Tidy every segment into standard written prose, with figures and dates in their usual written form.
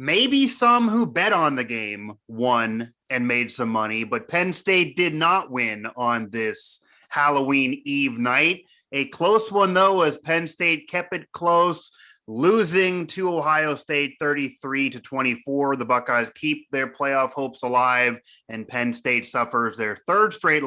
Maybe some who bet on the game won and made some money, but Penn State did not win on this Halloween Eve night. A close one, though, as Penn State kept it close, losing to Ohio State 33-24. The Buckeyes keep their playoff hopes alive, and Penn State suffers their third straight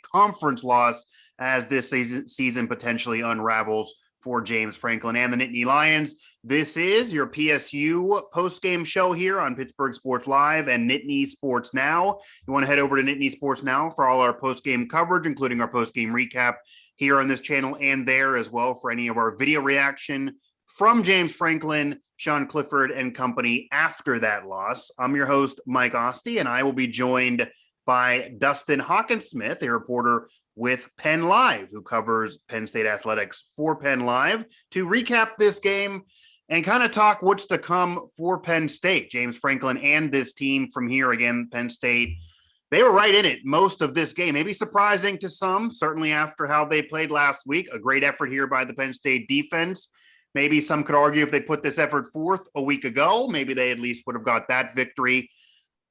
conference loss, as this season potentially unravels for James Franklin and the Nittany Lions. This is your PSU postgame show here on Pittsburgh Sports Live and Nittany Sports Now. You want to head over to Nittany Sports Now for all our postgame coverage, including our postgame recap here on this channel and there as well for any of our video reaction from James Franklin, Sean Clifford, and company after that loss. I'm your host, Mike Asti, and I will be joined by Dustin Hockensmith, a reporter with Penn Live, who covers Penn State athletics for Penn Live, to recap this game and kind of talk what's to come for Penn State. James Franklin and this team from here. Again, Penn State, they were right in it most of this game, maybe surprising to some, certainly after how they played last week. A great effort here by the Penn State defense. Maybe some could argue if they put this effort forth a week ago, maybe they at least would have got that victory.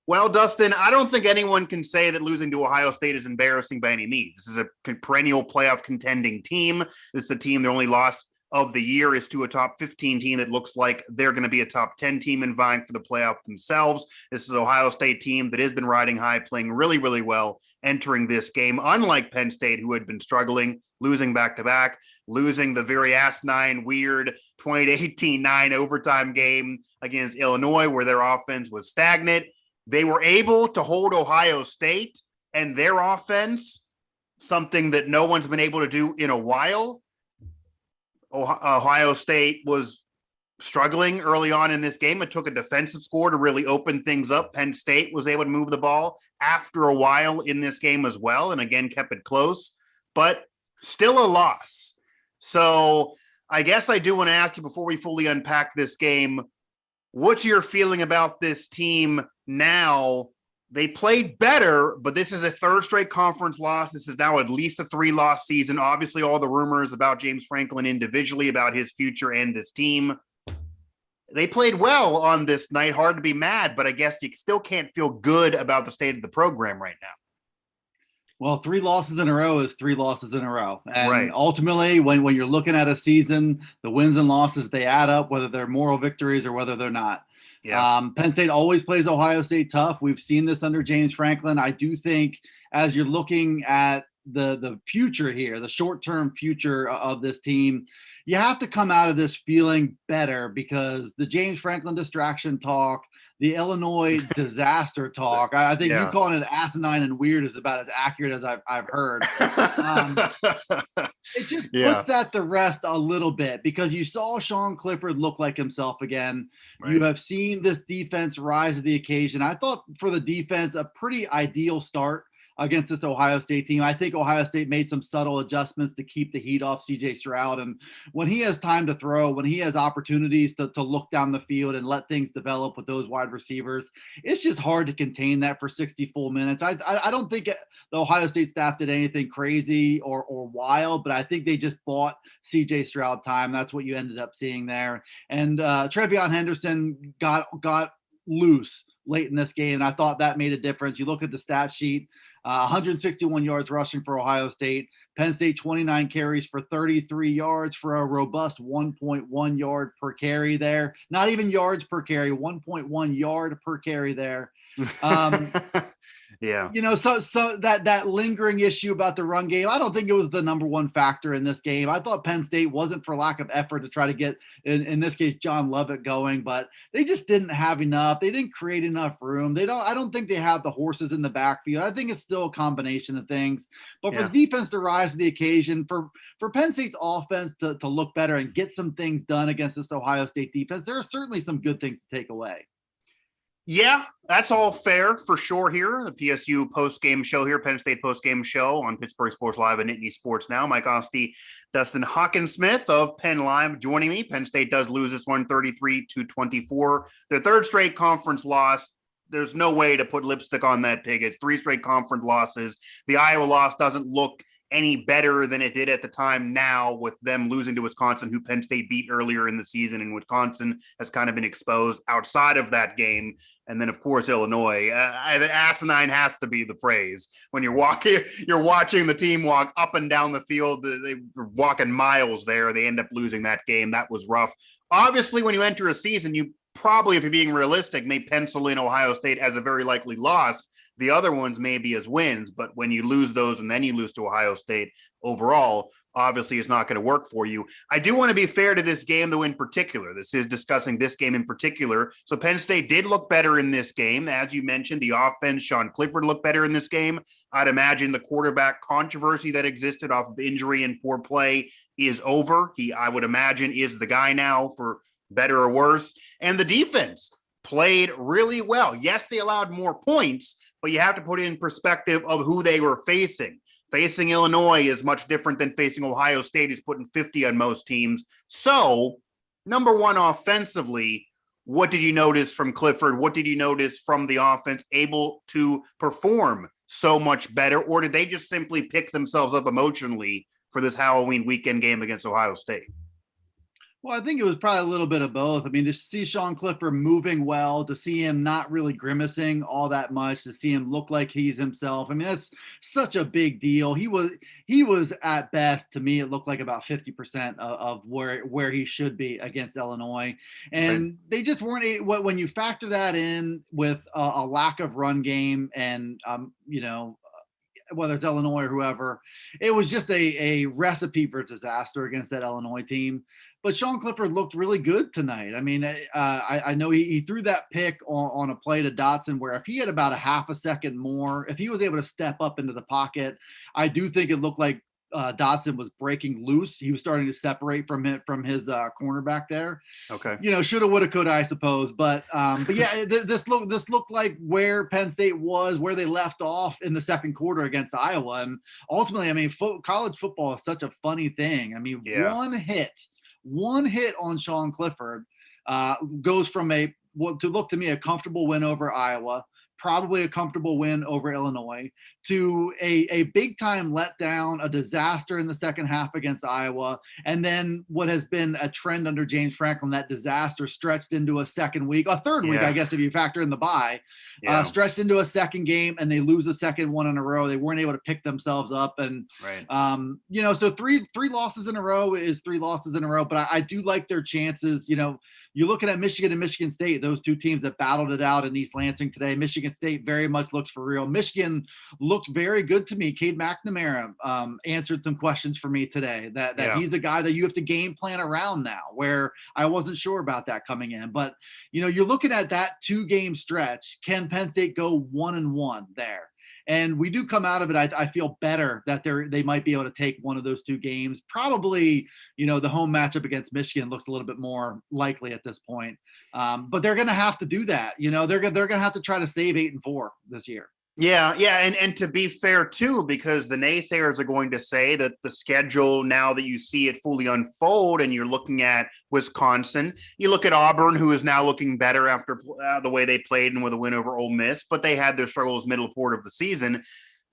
Well, Dustin, I don't think anyone can say that losing to Ohio State is embarrassing by any means. This is a perennial playoff contending team. This is a team, their only loss of the year is to a top 15 team that looks like they're going to be a top 10 team and vying for the playoff themselves. This is an Ohio State team that has been riding high, playing really, really well, entering this game, unlike Penn State, who had been struggling, losing back-to-back, losing the very asinine, weird 20-18-9 overtime game against Illinois, where their offense was stagnant. They were able to hold Ohio State and their offense, something that no one's been able to do in a while. Ohio State was struggling early on in this game. It took a defensive score to really open things up. Penn State was able to move the ball after a while in this game as well, and again kept it close, but still a loss. So I guess I do want to ask you, before we fully unpack this game, what's your feeling about this team now? They played better, but this is a third straight conference loss. This is now at least a 3-loss season. Obviously, all the rumors about James Franklin individually, about his future and this team. They played well on this night. Hard to be mad, but I guess you still can't feel good about the state of the program right now. Well, 3 losses in a row is 3 losses in a row. And right. Ultimately, when you're looking at a season, the wins and losses, they add up, whether they're moral victories or whether they're not. Yeah. Penn State always plays Ohio State tough. We've seen this under James Franklin. I do think as you're looking at the future here, the short-term future of this team, you have to come out of this feeling better, because the James Franklin distraction talk, the Illinois disaster talk, I think you calling it asinine and weird is about as accurate as I've heard. It just puts that to rest a little bit, because you saw Sean Clifford look like himself again. Right. You have seen this defense rise to the occasion. I thought for the defense, a pretty ideal start against this Ohio State team. I think Ohio State made some subtle adjustments to keep the heat off CJ Stroud. And when he has time to throw, when he has opportunities to look down the field and let things develop with those wide receivers, it's just hard to contain that for 60 full minutes. I don't think the Ohio State staff did anything crazy or wild, but I think they just bought CJ Stroud time. That's what you ended up seeing there. And Trevion Henderson got loose late in this game, and I thought that made a difference. You look at the stat sheet, 161 yards rushing for Ohio State. Penn State 29 carries for 33 yards for a robust 1.1 yard per carry there. Not even yards per carry, 1.1 yard per carry there. Yeah. You know, so that lingering issue about the run game, I don't think it was the number one factor in this game. I thought Penn State wasn't for lack of effort to try to get, in this case, John Lovett going, but they just didn't have enough. They didn't create enough room. I don't think they have the horses in the backfield. I think it's still a combination of things. But for the defense to rise to the occasion, for Penn State's offense to look better and get some things done against this Ohio State defense, there are certainly some good things to take away. Yeah, that's all fair for sure here. The PSU post-game show here, Penn State post-game show on Pittsburgh Sports Live and Nittany Sports Now. Mike Asti, Dustin Hockensmith of Penn Live joining me. Penn State does lose this one 33-24. Their third straight conference loss. There's no way to put lipstick on that pig. It's 3 straight conference losses. The Iowa loss doesn't look any better than it did at the time now, with them losing to Wisconsin, who Penn State beat earlier in the season, and Wisconsin has kind of been exposed outside of that game. And then, of course, Illinois. Asinine has to be the phrase when you're watching the team walk up and down the field. They were walking miles there. They end up losing that game. That was rough. Obviously, when you enter a season, you probably, if you're being realistic, may pencil in Ohio State as a very likely loss. The other ones may be as wins, but when you lose those and then you lose to Ohio State overall, obviously it's not going to work for you. I do want to be fair to this game, though, in particular. This is discussing this game in particular. So Penn State did look better in this game. As you mentioned, the offense, Sean Clifford looked better in this game. I'd imagine the quarterback controversy that existed off of injury and poor play is over. He, I would imagine, is the guy now, for better or worse. And the defense played really well. Yes, they allowed more points, but you have to put it in perspective of who they were facing. Facing Illinois is much different than facing Ohio State, who's putting 50 on most teams. So, number one, offensively, what did you notice from Clifford? What did you notice from the offense able to perform so much better? Or did they just simply pick themselves up emotionally for this Halloween weekend game against Ohio State? Well, I think it was probably a little bit of both. I mean, to see Sean Clifford moving well, to see him not really grimacing all that much, to see him look like he's himself. I mean, that's such a big deal. He was at best, to me, it looked like about 50% of where he should be against Illinois. And They just weren't, when you factor that in with a lack of run game and, whether it's Illinois or whoever, it was just a recipe for disaster against that Illinois team. But Sean Clifford looked really good tonight. I mean, I know he threw that pick on a play to Dotson, where if he had about a half a second more, if he was able to step up into the pocket, I do think it looked like Dotson was breaking loose. He was starting to separate from his cornerback there. Okay. Shoulda, woulda, coulda, I suppose. But yeah, this looked like where Penn State was, where they left off in the second quarter against Iowa. And ultimately, I mean, college football is such a funny thing. I mean, one hit on Sean Clifford goes from what to look to me a comfortable win over Iowa, probably a comfortable win over Illinois, to a big time letdown, a disaster in the second half against Iowa, and then what has been a trend under James Franklin, that disaster stretched into a third week, I guess, if you factor in the bye, stretched into a second game, and they lose a second one in a row. They weren't able to pick themselves up, and so three losses in a row is 3 losses in a row. But I do like their chances. You're looking at Michigan and Michigan State, those two teams that battled it out in East Lansing today. Michigan State very much looks for real. Michigan looked very good to me. Cade McNamara answered some questions for me today, that he's the guy that you have to game plan around now, where I wasn't sure about that coming in. But, you're looking at that 2-game stretch. Can Penn State go 1-1 there? And we do come out of it. I feel better that they might be able to take one of those 2 games. Probably, the home matchup against Michigan looks a little bit more likely at this point. But they're going to have to do that. They're going to have to try to save 8-4 this year. Yeah. And to be fair, too, because the naysayers are going to say that the schedule, now that you see it fully unfold and you're looking at Wisconsin, you look at Auburn, who is now looking better after the way they played and with a win over Ole Miss, but they had their struggles middle part of the season.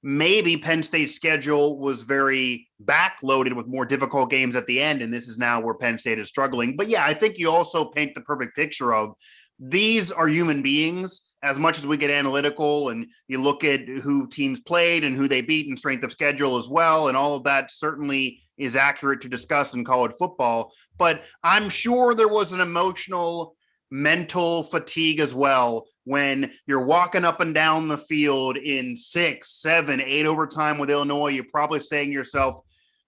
Maybe Penn State's schedule was very backloaded with more difficult games at the end, and this is now where Penn State is struggling. But yeah, I think you also paint the perfect picture of these are human beings. As much as we get analytical and you look at who teams played and who they beat and strength of schedule as well, and all of that certainly is accurate to discuss in college football. But I'm sure there was an emotional, mental fatigue as well when you're walking up and down the field in 6, 7, 8 overtime with Illinois. You're probably saying to yourself,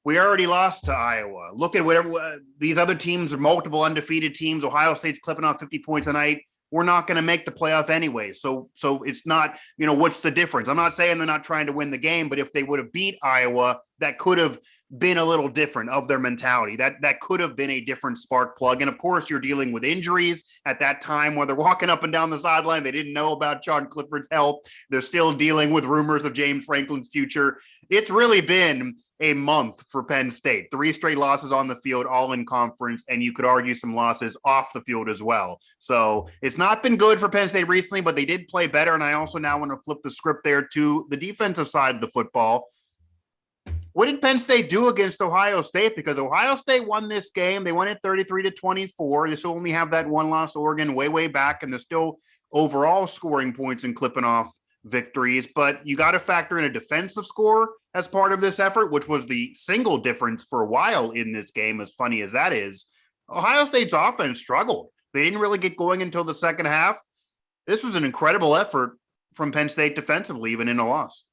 we already lost to Iowa. Look at whatever these other teams are, multiple undefeated teams. Ohio State's clipping off 50 points a night. We're not going to make the playoff anyway. So it's not, what's the difference? I'm not saying they're not trying to win the game, but if they would have beat Iowa, that could have been a little different of their mentality. That could have been a different spark plug. And of course, you're dealing with injuries at that time where they're walking up and down the sideline. They didn't know about Sean Clifford's help. They're still dealing with rumors of James Franklin's future. It's really been a month for Penn State. 3 straight losses on the field, all in conference, and you could argue some losses off the field as well. So it's not been good for Penn State recently, but they did play better. And I also now want to flip the script there to the defensive side of the football. What did Penn State do against Ohio State? Because Ohio State won this game. They won it 33-24. This will only have that one loss to Oregon way back, and they're still overall scoring points and clipping off victories. But you got to factor in a defensive score as part of this effort, which was the single difference for a while in this game, as funny as that is. Ohio State's offense struggled. They didn't really get going until the second half. This was an incredible effort from Penn State defensively, even in a loss.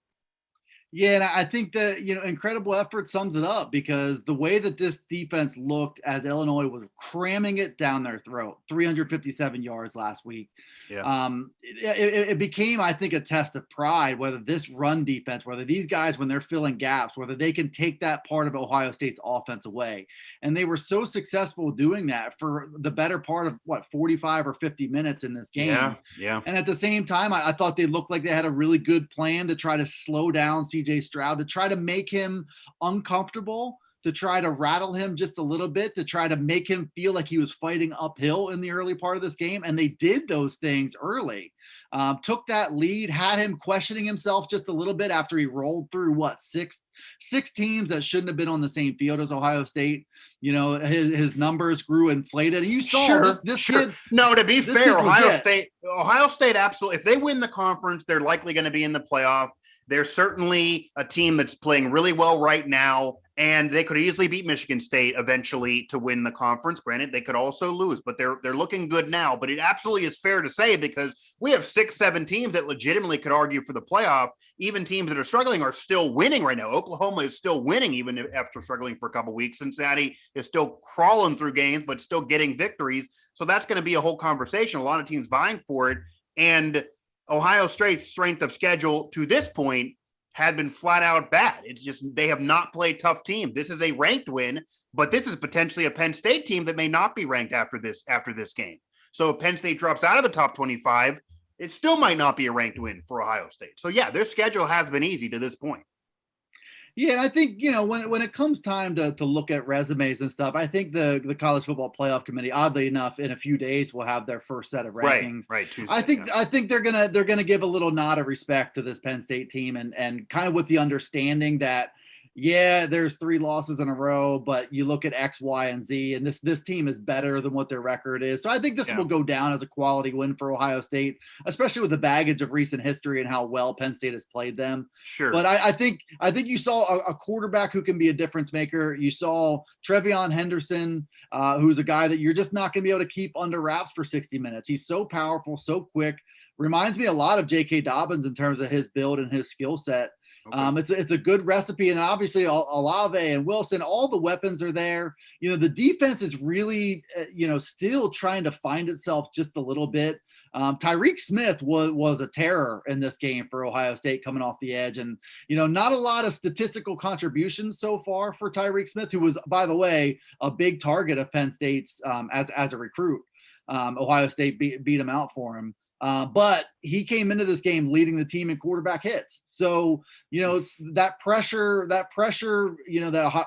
Yeah, and I think that, incredible effort sums it up, because the way that this defense looked as Illinois was cramming it down their throat, 357 yards last week. Yeah. It became, I think, a test of pride, whether this run defense, whether these guys, when they're filling gaps, whether they can take that part of Ohio State's offense away. And they were so successful doing that for the better part of 45 or 50 minutes in this game. Yeah. And at the same time, I thought they looked like they had a really good plan to try to slow down CJ Stroud, to try to make him uncomfortable, to try to rattle him just a little bit, to try to make him feel like he was fighting uphill in the early part of this game. And they did those things early. Took that lead, had him questioning himself just a little bit after he rolled through six teams that shouldn't have been on the same field as Ohio State. His numbers grew inflated. And you saw this kid. No, to be fair, Ohio State absolutely, if they win the conference, they're likely going to be in the playoff. They're certainly a team that's playing really well right now, and they could easily beat Michigan State eventually to win the conference. Granted, they could also lose, but they're looking good now. But it absolutely is fair to say, because we have 6-7 teams that legitimately could argue for the playoff. Even teams that are struggling are still winning right now. Oklahoma is still winning even after struggling for a couple of weeks. Cincinnati is still crawling through games, but still getting victories. So that's going to be a whole conversation. A lot of teams vying for it. And Ohio State's strength of schedule to this point had been flat out bad. It's just they have not played tough teams. This is a ranked win, but this is potentially a Penn State team that may not be ranked after this game. So if Penn State drops out of the top 25, it still might not be a ranked win for Ohio State. So yeah, their schedule has been easy to this point. Yeah, I think, when it comes time to look at resumes and stuff, I think the College Football Playoff Committee, oddly enough, in a few days will have their first set of rankings. Right. Tuesday, I think they're gonna give a little nod of respect to this Penn State team, and kind of with the understanding that, yeah, there's 3 losses in a row, but you look at X, Y, and Z, and this team is better than what their record is. So I think this will go down as a quality win for Ohio State, especially with the baggage of recent history and how well Penn State has played them. Sure. But I think you saw a quarterback who can be a difference maker. You saw Trevion Henderson, who's a guy that you're just not going to be able to keep under wraps for 60 minutes. He's so powerful, so quick. Reminds me a lot of J.K. Dobbins in terms of his build and his skill set. Okay. It's a good recipe, and obviously Olave and Wilson, all the weapons are there. The defense is really, still trying to find itself just a little bit. Tyreek Smith was a terror in this game for Ohio State coming off the edge, and not a lot of statistical contributions so far for Tyreek Smith, who was, by the way, a big target of Penn State's as a recruit. Ohio State beat him out for him. But he came into this game leading the team in quarterback hits. So, it's that pressure, that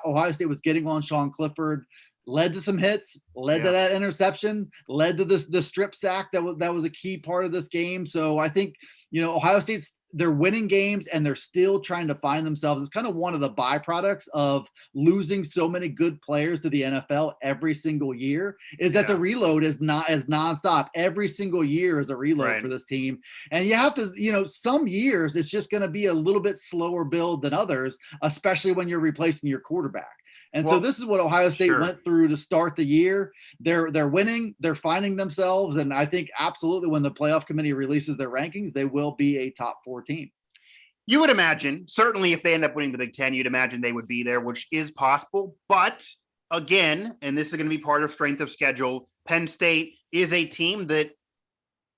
Ohio State was getting on Sean Clifford led to some hits, led to that interception, led to the strip sack that was a key part of this game. So I think, Ohio State's, they're winning games and they're still trying to find themselves. It's kind of one of the byproducts of losing so many good players to the NFL every single year, is that the reload is nonstop. Every single year is a reload for this team. And you have to, some years it's just going to be a little bit slower build than others, especially when you're replacing your quarterback. And so this is what Ohio State went through to start the year. They're winning, they're finding themselves. And I think absolutely when the playoff committee releases their rankings, they will be a top 4 team. You would imagine, certainly if they end up winning the Big Ten, you'd imagine they would be there, which is possible. But again, and this is going to be part of strength of schedule, Penn State is a team that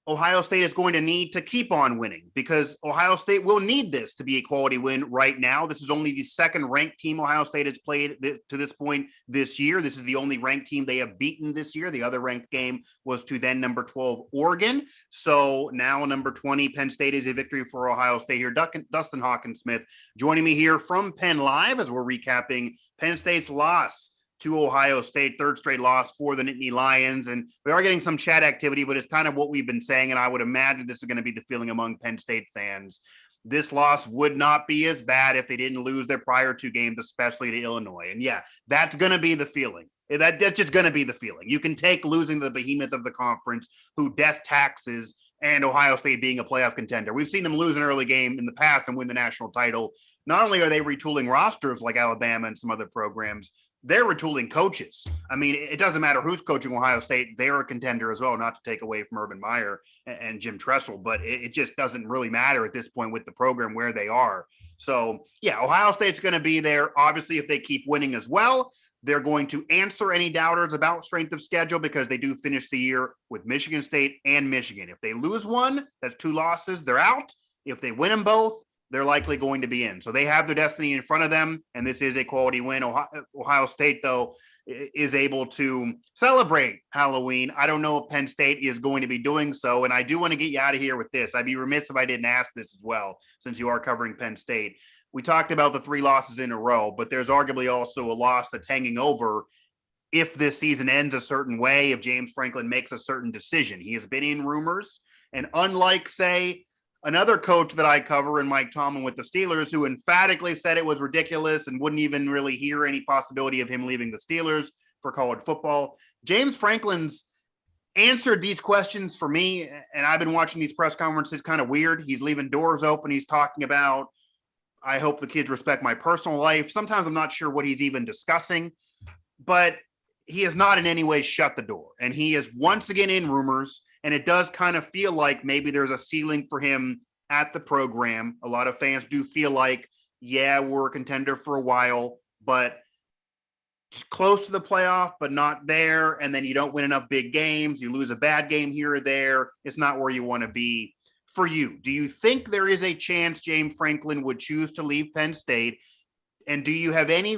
Ohio State is going to need to keep on winning, because Ohio State will need this to be a quality win right now. This is only the second ranked team Ohio State has played to this point this year. This is the only ranked team they have beaten this year. The other ranked game was to then number 12 Oregon. So now number 20 Penn State is a victory for Ohio State here. Dustin Hockensmith joining me here from Penn Live as we're recapping Penn State's loss to Ohio State, third straight loss for the Nittany Lions. And we are getting some chat activity, but it's kind of what we've been saying. And I would imagine this is going to be the feeling among Penn State fans. this loss would not be as bad if they didn't lose their prior 2 games, especially to Illinois. And yeah, that's going to be the feeling. That's just going to be the feeling. You can take losing to the behemoth of the conference, who death taxes, and Ohio State being a playoff contender. We've seen them lose an early game in the past and win the national title. Not only are they retooling rosters like Alabama and some other programs, they're retooling coaches. I mean, it doesn't matter who's coaching Ohio State. They're a contender as well, not to take away from Urban Meyer and Jim Tressel, but it just doesn't really matter at this point with the program where they are. So, yeah, Ohio State's going to be there. Obviously, if they keep winning as well, they're going to answer any doubters about strength of schedule, because they do finish the year with Michigan State and Michigan. If they lose one, that's 2 losses, they're out. If they win them both, they're likely going to be in. So they have their destiny in front of them, and this is a quality win. Ohio State, though, is able to celebrate Halloween. I don't know if Penn State is going to be doing so, and I do want to get you out of here with this. I'd be remiss if I didn't ask this as well, since you are covering Penn State. We talked about the 3 losses in a row, but there's arguably also a loss that's hanging over if this season ends a certain way, if James Franklin makes a certain decision. He has been in rumors, and unlike, say, another coach that I cover in Mike Tomlin with the Steelers, who emphatically said it was ridiculous and wouldn't even really hear any possibility of him leaving the Steelers for college football, James Franklin's answered these questions for me, and I've been watching these press conferences kind of weird. He's leaving doors open. He's talking about, I hope the kids respect my personal life. Sometimes I'm not sure what he's even discussing, but he has not in any way shut the door. And he is once again in rumors, and it does kind of feel like maybe there's a ceiling for him at the program. A lot of fans do feel like, yeah, we're a contender for a while, but close to the playoff, but not there. And then you don't win enough big games. You lose a bad game here or there. It's not where you want to be. For you, do you think there is a chance James Franklin would choose to leave Penn State? And do you have any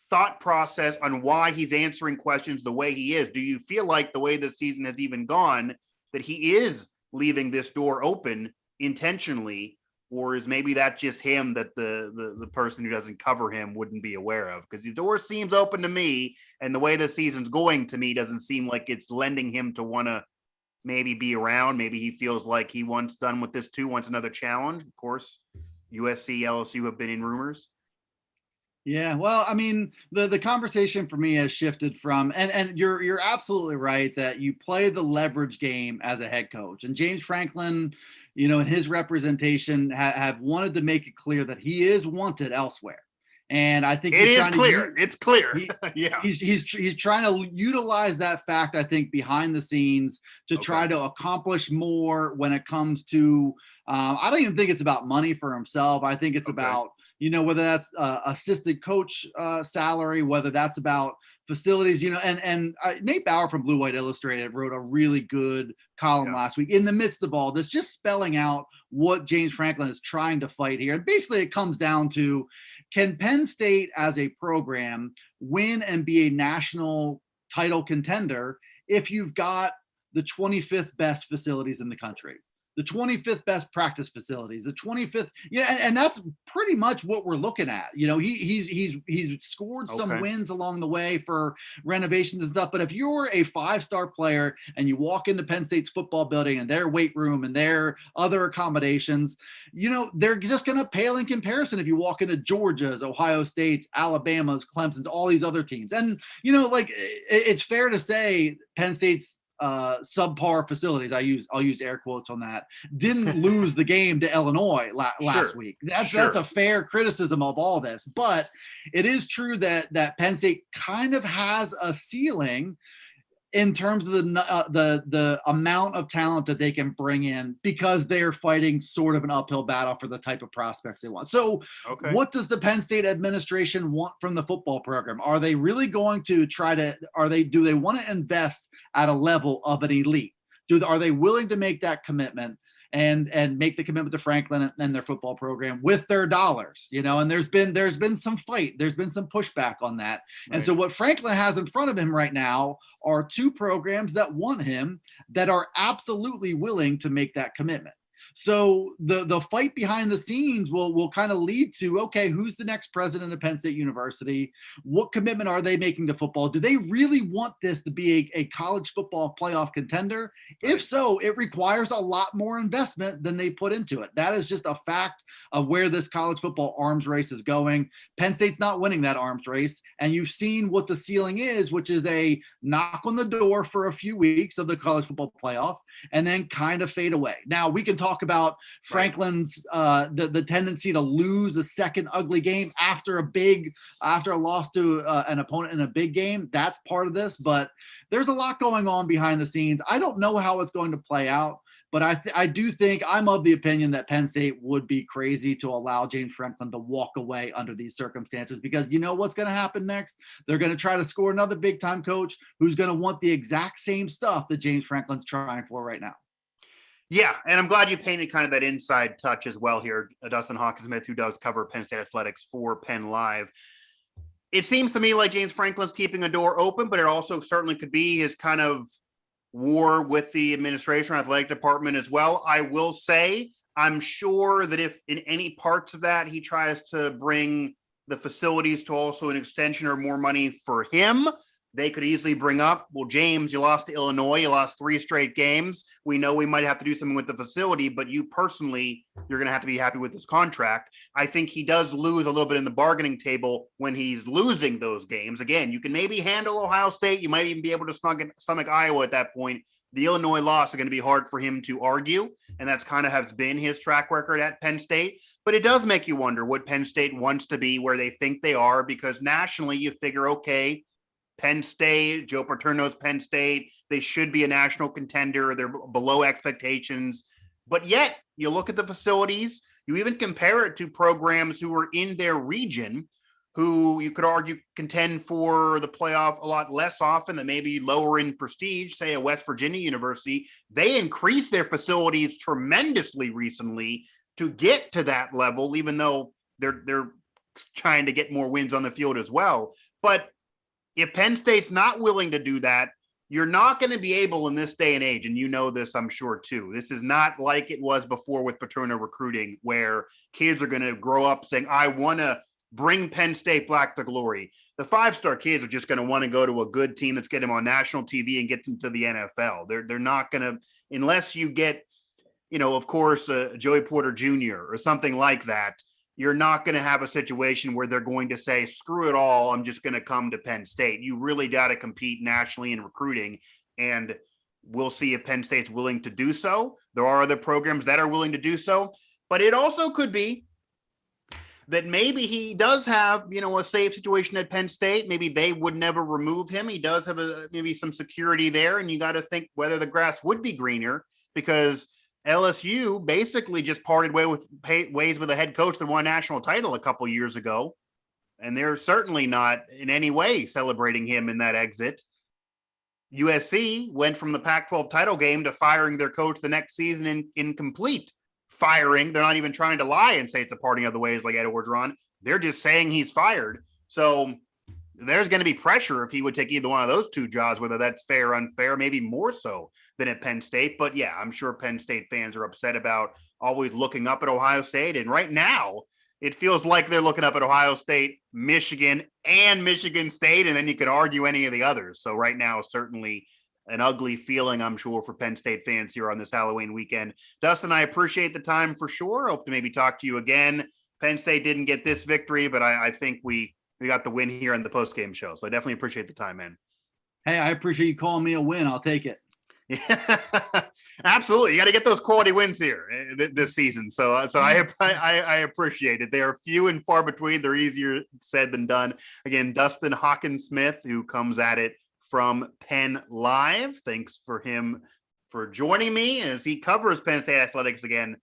thought process on why he's answering questions the way he is? Do you feel like the way the season has even gone that he is leaving this door open intentionally, or is maybe that just him that the person who doesn't cover him wouldn't be aware of? Because the door seems open to me, and the way the season's going to me doesn't seem like it's lending him to want to maybe be around. Maybe he feels like he wants done with this too, wants another challenge. Of course, USC, LSU have been in rumors. Yeah, well, I mean, the conversation for me has shifted from, and you're absolutely right that you play the leverage game as a head coach. And James Franklin, you know, in his representation have wanted to make it clear that he is wanted elsewhere. And I think it's clear. Yeah, he's trying to utilize that fact, I think, behind the scenes to try to accomplish more when it comes to. I don't even think it's about money for himself. I think it's about, you know, whether that's assistant coach salary, whether that's about facilities, you know, and Nate Bauer from Blue White Illustrated wrote a really good column last week in the midst of all this, just spelling out what James Franklin is trying to fight here. And basically it comes down to, can Penn State as a program win and be a national title contender if you've got the 25th best facilities in the country? The 25th best practice facilities, the 25th, and that's pretty much what we're looking at. You know, he's scored some wins along the way for renovations and stuff. But if you're a 5-star player and you walk into Penn State's football building and their weight room and their other accommodations, you know, they're just going to pale in comparison if you walk into Georgia's, Ohio State's, Alabama's, Clemson's, all these other teams. And, you know, like it's fair to say Penn State's subpar facilities, I'll use air quotes on that, didn't lose the game to Illinois last week. That's a fair criticism of all this, but it is true that Penn State kind of has a ceiling in terms of the amount of talent that they can bring in, because they're fighting sort of an uphill battle for the type of prospects they want. So what does the Penn State administration want from the football program? Are they really going to do they want to invest at a level of an elite? Are they willing to make that commitment and make the commitment to Franklin and their football program with their dollars, you know? And there's been some fight, there's been some pushback on that. Right. And so what Franklin has in front of him right now are 2 programs that want him, that are absolutely willing to make that commitment. So the fight behind the scenes will kind of lead to, okay, who's the next president of Penn State University? What commitment are they making to football? Do they really want this to be a college football playoff contender? If so, it requires a lot more investment than they put into it. That is just a fact of where this college football arms race is going. Penn State's not winning that arms race. And you've seen what the ceiling is, which is a knock on the door for a few weeks of the college football playoff and then kind of fade away. Now, we can talk about Franklin's the tendency to lose a second ugly game after a loss to an opponent in a big game. That's part of this, but there's a lot going on behind the scenes. I don't know how it's going to play out, but I do think I'm of the opinion that Penn State would be crazy to allow James Franklin to walk away under these circumstances, because you know what's going to happen next? They're going to try to score another big time coach who's going to want the exact same stuff that James Franklin's trying for right now. Yeah, and I'm glad you painted kind of that inside touch as well here, Dustin Hockensmith, who does cover Penn State athletics for Penn Live. It seems to me like James Franklin's keeping a door open, but it also certainly could be his kind of war with the administration or athletic department as well. I will say, I'm sure that if in any parts of that he tries to bring the facilities to also an extension or more money for him, they could easily bring up, well, James, you lost to Illinois. You lost 3 straight games. We know we might have to do something with the facility, but you personally, you're going to have to be happy with this contract. I think he does lose a little bit in the bargaining table when he's losing those games. Again, you can maybe handle Ohio State. You might even be able to stomach Iowa at that point. The Illinois loss is going to be hard for him to argue, and that's kind of has been his track record at Penn State. But it does make you wonder what Penn State wants to be, where they think they are, because nationally you figure, okay, Penn State, Joe Paterno's Penn State, they should be a national contender. They're below expectations. But yet, you look at the facilities, you even compare it to programs who are in their region, who you could argue contend for the playoff a lot less often, than maybe lower in prestige, say a West Virginia University. They increased their facilities tremendously recently to get to that level, even though they're trying to get more wins on the field as well. But if Penn State's not willing to do that, you're not going to be able in this day and age, and you know this, I'm sure, too. This is not like it was before with Paterno recruiting, where kids are going to grow up saying, I want to bring Penn State back to glory. The 5-star kids are just going to want to go to a good team that's getting them on national TV and gets them to the NFL. They're not going to, unless you get, of course, Joey Porter Jr. or something like that. You're not going to have a situation where they're going to say, screw it all, I'm just going to come to Penn State. You really got to compete nationally in recruiting, and we'll see if Penn State's willing to do so. There are other programs that are willing to do so, but it also could be that maybe he does have, a safe situation at Penn State. Maybe they would never remove him. He does have maybe some security there, and you got to think whether the grass would be greener, because LSU basically just parted ways with a head coach that won a national title a couple years ago, and they're certainly not in any way celebrating him in that exit. USC went from the Pac-12 title game to firing their coach the next season in complete firing. They're not even trying to lie and say it's a parting of the ways like Ed Orgeron. They're just saying he's fired. So there's going to be pressure if he would take either one of those two jobs, whether that's fair or unfair, maybe more so than at Penn State. But yeah, I'm sure Penn State fans are upset about always looking up at Ohio State. And right now, it feels like they're looking up at Ohio State, Michigan, and Michigan State, and then you could argue any of the others. So right now, certainly an ugly feeling, I'm sure, for Penn State fans here on this Halloween weekend. Dustin, I appreciate the time for sure. Hope to maybe talk to you again. Penn State didn't get this victory, but I think we got the win here in the postgame show. So I definitely appreciate the time, man. Hey, I appreciate you calling me a win. I'll take it. Yeah, absolutely. You got to get those quality wins here this season. So I appreciate it. They are few and far between. They're easier said than done. Again, Dustin Hockensmith, who comes at it from Penn Live. Thanks for him for joining me as he covers Penn State athletics again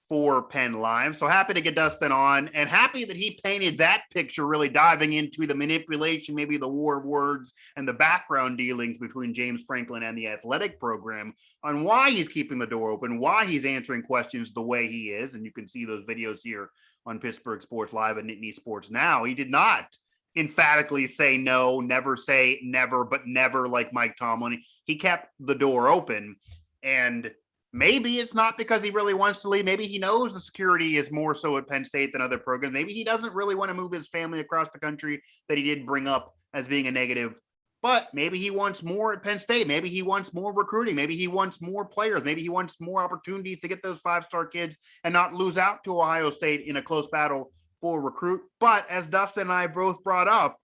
for Penn Live. So happy to get Dustin on, and happy that he painted that picture, really diving into the manipulation, maybe the war of words and the background dealings between James Franklin and the athletic program on why he's keeping the door open, why he's answering questions the way he is. And you can see those videos here on Pittsburgh Sports Live and Nittany Sports Now. He did not emphatically say no, never say never, but never like Mike Tomlin. He kept the door open, and Maybe it's not because he really wants to leave. Maybe he knows the security is more so at Penn State than other programs. Maybe he doesn't really want to move his family across the country that he did bring up as being a negative. But maybe he wants more at Penn State. Maybe he wants more recruiting. Maybe he wants more players. Maybe he wants more opportunities to get those 5-star kids and not lose out to Ohio State in a close battle for recruit. But as Dustin and I both brought up,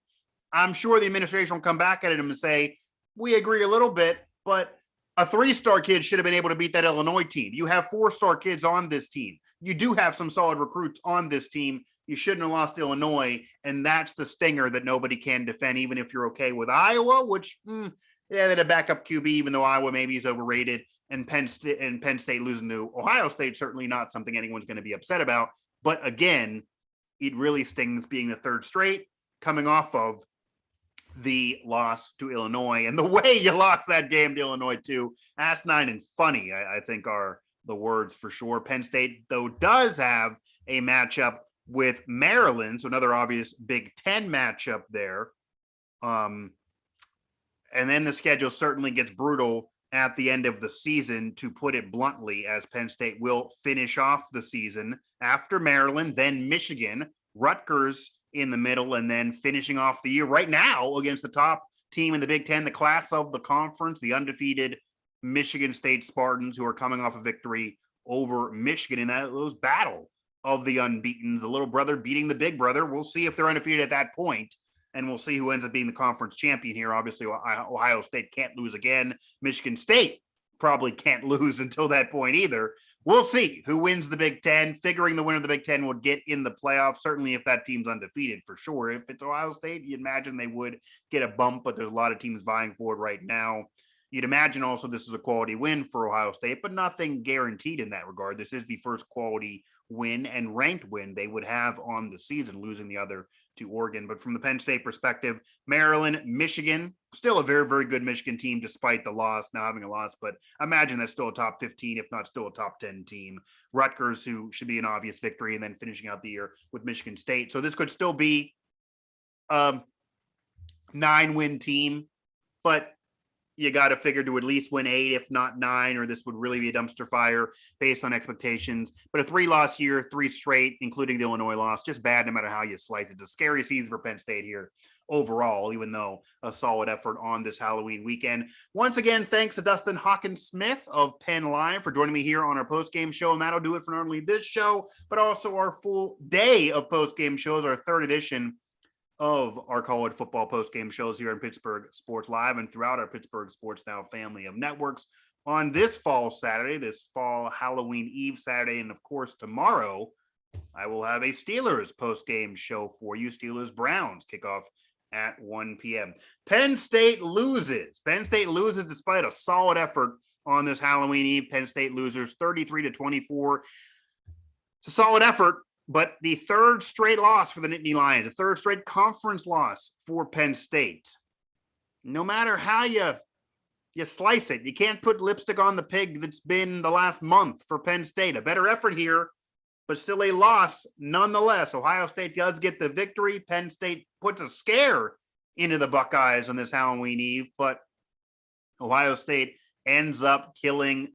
I'm sure the administration will come back at him and say, we agree a little bit, but a 3-star kid should have been able to beat that Illinois team. You have 4-star kids on this team. You do have some solid recruits on this team. You shouldn't have lost Illinois, and that's the stinger that nobody can defend, even if you're okay with Iowa, which, they had a backup QB, even though Iowa maybe is overrated, and Penn State losing to Ohio State, certainly not something anyone's going to be upset about. But again, it really stings being the 3rd straight, coming off of the loss to Illinois, and the way you lost that game to Illinois too. Asinine and funny, I think, are the words for sure. Penn State, though, does have a matchup with Maryland, so another obvious Big Ten matchup there. And then the schedule certainly gets brutal at the end of the season, to put it bluntly, as Penn State will finish off the season after Maryland, then Michigan, Rutgers in the middle, and then finishing off the year right now against the top team in the Big Ten, the class of the conference, the undefeated Michigan State Spartans, who are coming off a victory over Michigan in those battle of the unbeatens, the little brother beating the big brother. We'll see if they're undefeated at that point, and we'll see who ends up being the conference champion here. Obviously, Ohio State can't lose again. Michigan State probably can't lose until that point either. We'll see who wins the Big Ten. Figuring the winner of the Big Ten would get in the playoffs, certainly if that team's undefeated for sure. If it's Ohio State, you'd imagine they would get a bump, but there's a lot of teams vying for it right now. You'd imagine also this is a quality win for Ohio State, but nothing guaranteed in that regard. This is the first quality win and ranked win they would have on the season, losing the other to Oregon. But from the Penn State perspective, Maryland, Michigan, still a very, very good Michigan team despite the loss, now having a loss, but imagine that's still a top 15, if not still a top 10 team. Rutgers, who should be an obvious victory, and then finishing out the year with Michigan State. So this could still be a 9-win team, but you got to figure to at least win 8, if not 9, or this would really be a dumpster fire based on expectations. But a 3-loss year, 3 straight, including the Illinois loss, just bad no matter how you slice it. It's a scary season for Penn State here overall, even though a solid effort on this Halloween weekend. Once again, thanks to Dustin Hockensmith of Penn Live for joining me here on our post-game show. And that'll do it for not only this show, but also our full day of post-game shows, our 3rd edition of our college football post-game shows here in Pittsburgh Sports Live and throughout our Pittsburgh Sports Now family of networks. On this fall Saturday, this fall Halloween Eve Saturday, and of course tomorrow, I will have a Steelers post-game show for you. Steelers-Browns kickoff at 1 p.m. Penn State loses. Penn State loses despite a solid effort on this Halloween Eve. Penn State losers 33-24. It's a solid effort, but the 3rd straight loss for the Nittany Lions, the 3rd straight conference loss for Penn State. No matter how you slice it, you can't put lipstick on the pig that's been the last month for Penn State. A better effort here, but still a loss nonetheless. Ohio State does get the victory. Penn State puts a scare into the Buckeyes on this Halloween Eve, but Ohio State ends up killing